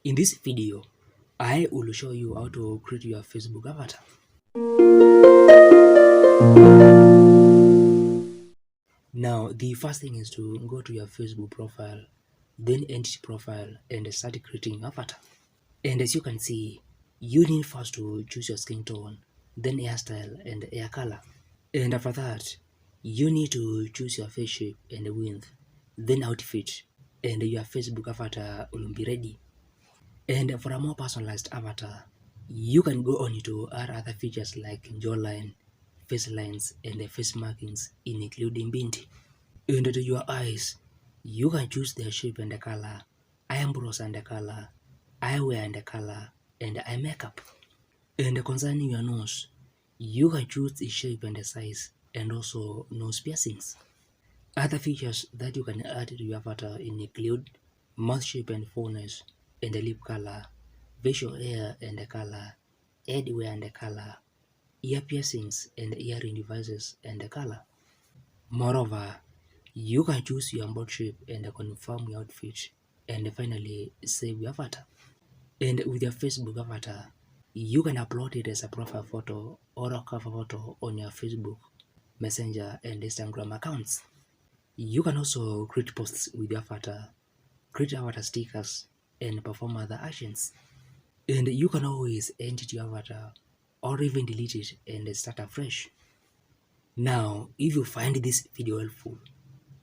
In this video, I will show you how to create your Facebook avatar. Now, the first thing is to go to your Facebook profile, then edit profile and start creating avatar. And as you can see, you need first to choose your skin tone, then hairstyle and hair color. And after that, you need to choose your face shape and width, then outfit, and your Facebook avatar will be ready. And for a more personalized avatar, you can go on to add other features like jawline, face lines, and face markings, including bint. And to your eyes, you can choose their shape and the color, eyebrows and the color, eyewear and the color, and eye makeup. And concerning your nose, you can choose the shape and the size, and also nose piercings. Other features that you can add to your avatar include mouth shape and fullness, and the lip color, facial hair and the color, headwear and the color, ear piercings and earring devices and the color. Moreover, you can choose your body shape and confirm your outfit, and finally save your avatar. And with your Facebook avatar, you can upload it as a profile photo or a cover photo on your Facebook, Messenger, and Instagram accounts. You can also create posts with your avatar, create avatar stickers, and perform other actions. And you can always edit your avatar or even delete it and start afresh. Now, if you find this video helpful,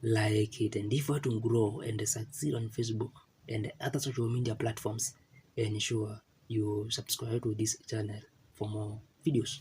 like it and if you want to grow and succeed on Facebook and other social media platforms, ensure you subscribe to this channel for more videos.